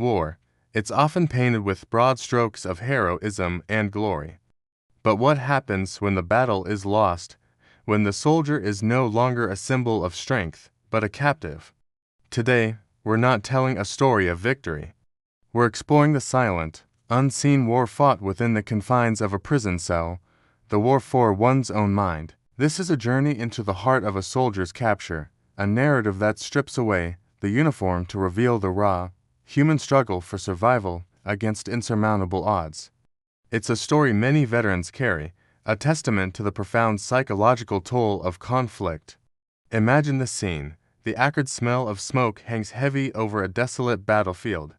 War. It's often painted with broad strokes of heroism and glory. But what happens when the battle is lost, when the soldier is no longer a symbol of strength, but a captive? Today, we're not telling a story of victory. We're exploring the silent, unseen war fought within the confines of a prison cell, the war for one's own mind. This is a journey into the heart of a soldier's capture, a narrative that strips away the uniform to reveal the raw, human struggle for survival against insurmountable odds. It's a story many veterans carry, a testament to the profound psychological toll of conflict. Imagine the scene. The acrid smell of smoke hangs heavy over a desolate battlefield.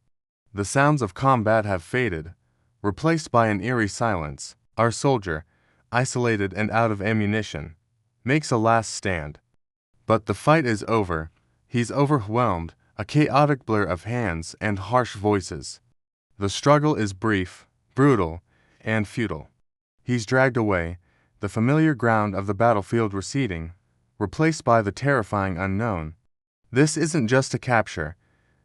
The sounds of combat have faded, replaced by an eerie silence. Our soldier, isolated and out of ammunition, makes a last stand. But the fight is over. He's overwhelmed, a chaotic blur of hands and harsh voices. The struggle is brief, brutal, and futile. He's dragged away, the familiar ground of the battlefield receding, replaced by the terrifying unknown. This isn't just a capture,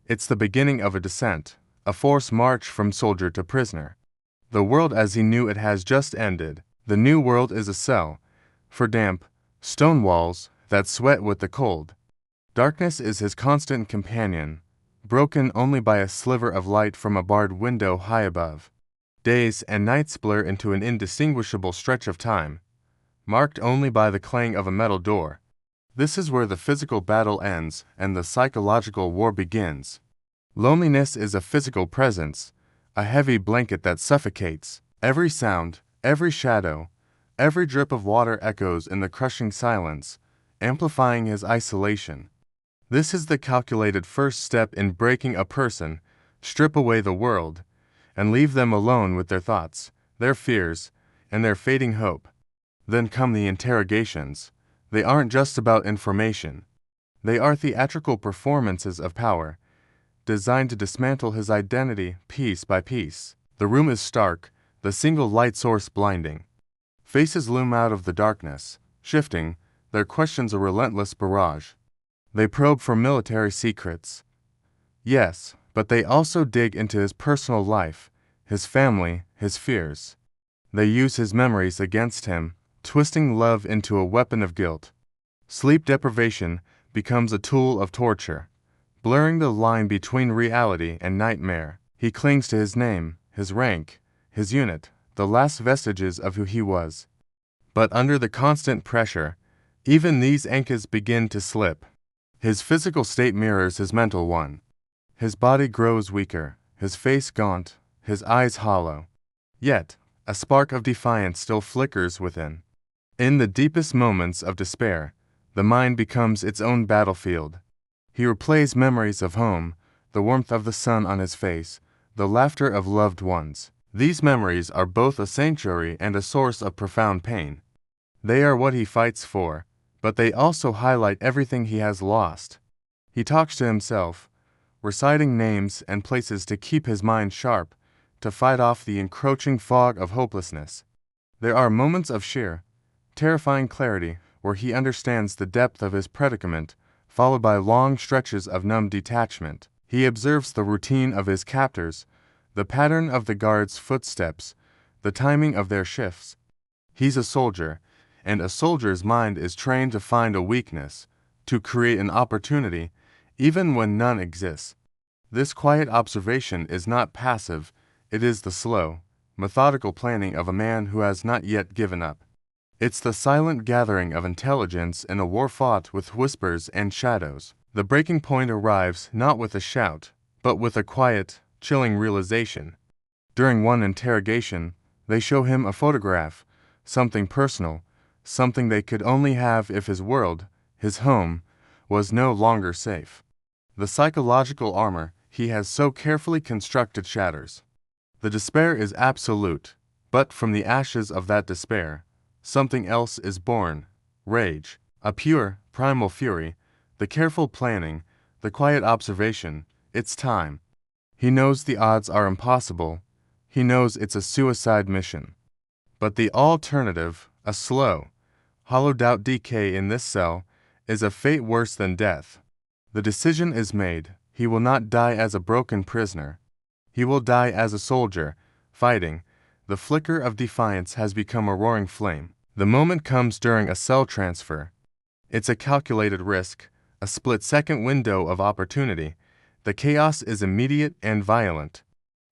it's the beginning of a descent, a forced march from soldier to prisoner. The world as he knew it has just ended. The new world is a cell, for damp, stone walls that sweat with the cold. Darkness is his constant companion, broken only by a sliver of light from a barred window high above. Days and nights blur into an indistinguishable stretch of time, marked only by the clang of a metal door. This is where the physical battle ends and the psychological war begins. Loneliness is a physical presence, a heavy blanket that suffocates. Every sound, every shadow, every drip of water echoes in the crushing silence, amplifying his isolation. This is the calculated first step in breaking a person, strip away the world, and leave them alone with their thoughts, their fears, and their fading hope. Then come the interrogations. They aren't just about information. They are theatrical performances of power, designed to dismantle his identity piece by piece. The room is stark, the single light source blinding. Faces loom out of the darkness, shifting, their questions a relentless barrage. They probe for military secrets. Yes, but they also dig into his personal life, his family, his fears. They use his memories against him, twisting love into a weapon of guilt. Sleep deprivation becomes a tool of torture, blurring the line between reality and nightmare. He clings to his name, his rank, his unit, the last vestiges of who he was. But under the constant pressure, even these anchors begin to slip. His physical state mirrors his mental one. His body grows weaker, his face gaunt, his eyes hollow. Yet, a spark of defiance still flickers within. In the deepest moments of despair, the mind becomes its own battlefield. He replays memories of home, the warmth of the sun on his face, the laughter of loved ones. These memories are both a sanctuary and a source of profound pain. They are what he fights for, but they also highlight everything he has lost. He talks to himself, reciting names and places to keep his mind sharp, to fight off the encroaching fog of hopelessness. There are moments of sheer, terrifying clarity where he understands the depth of his predicament, followed by long stretches of numb detachment. He observes the routine of his captors, the pattern of the guards' footsteps, the timing of their shifts. He's a soldier, and a soldier's mind is trained to find a weakness, to create an opportunity, even when none exists. This quiet observation is not passive, it is the slow, methodical planning of a man who has not yet given up. It's the silent gathering of intelligence in a war fought with whispers and shadows. The breaking point arrives not with a shout, but with a quiet, chilling realization. During one interrogation, they show him a photograph, something personal, something they could only have if his world, his home, was no longer safe. The psychological armor he has so carefully constructed shatters. The despair is absolute, but from the ashes of that despair, something else is born, rage, a pure, primal fury, the careful planning, the quiet observation. It's time. He knows the odds are impossible. He knows it's a suicide mission. But the alternative, a slow, hollowed-out decay in this cell, is a fate worse than death. The decision is made. He will not die as a broken prisoner. He will die as a soldier, fighting. The flicker of defiance has become a roaring flame. The moment comes during a cell transfer. It's a calculated risk, a split-second window of opportunity. The chaos is immediate and violent.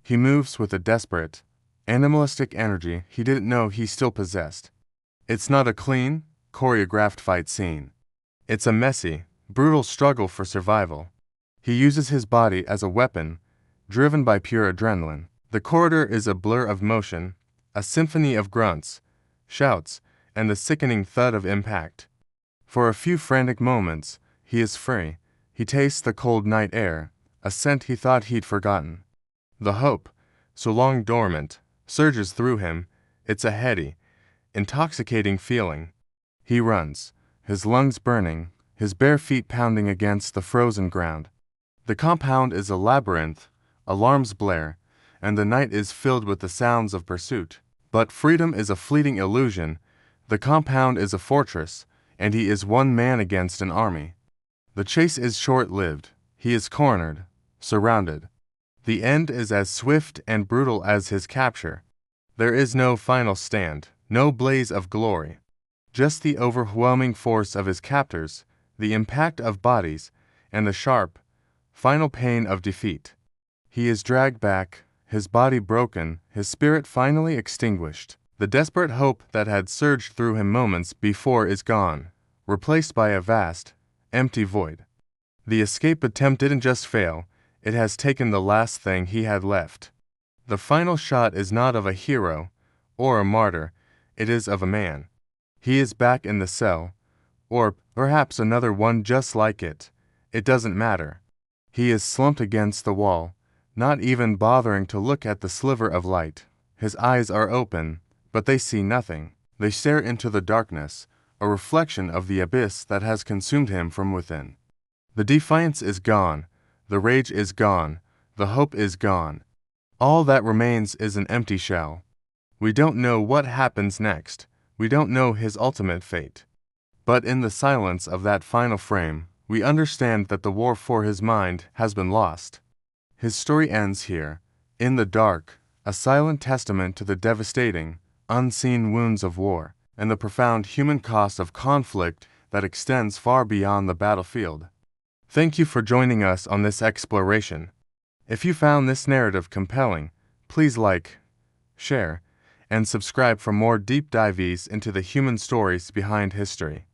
He moves with a desperate, animalistic energy he didn't know he still possessed. It's not a clean, choreographed fight scene. It's a messy, brutal struggle for survival. He uses his body as a weapon, driven by pure adrenaline. The corridor is a blur of motion, a symphony of grunts, shouts, and the sickening thud of impact. For a few frantic moments, he is free. He tastes the cold night air, a scent he thought he'd forgotten. The hope, so long dormant, surges through him. It's a heady, intoxicating feeling. He runs, his lungs burning, his bare feet pounding against the frozen ground. The compound is a labyrinth, alarms blare, and the night is filled with the sounds of pursuit. But freedom is a fleeting illusion. The compound is a fortress, and he is one man against an army. The chase is short-lived. He is cornered, surrounded. The end is as swift and brutal as his capture. There is no final stand, no blaze of glory. Just the overwhelming force of his captors, the impact of bodies, and the sharp, final pain of defeat. He is dragged back, his body broken, his spirit finally extinguished. The desperate hope that had surged through him moments before is gone, replaced by a vast, empty void. The escape attempt didn't just fail, it has taken the last thing he had left. The final shot is not of a hero or a martyr, it is of a man. He is back in the cell, or perhaps another one just like it. It doesn't matter. He is slumped against the wall, not even bothering to look at the sliver of light. His eyes are open, but they see nothing. They stare into the darkness, a reflection of the abyss that has consumed him from within. The defiance is gone, the rage is gone, the hope is gone. All that remains is an empty shell. We don't know what happens next. We don't know his ultimate fate. But in the silence of that final frame, we understand that the war for his mind has been lost. His story ends here, in the dark, a silent testament to the devastating, unseen wounds of war, and the profound human cost of conflict that extends far beyond the battlefield. Thank you for joining us on this exploration. If you found this narrative compelling, please like, share, and subscribe for more deep dives into the human stories behind history.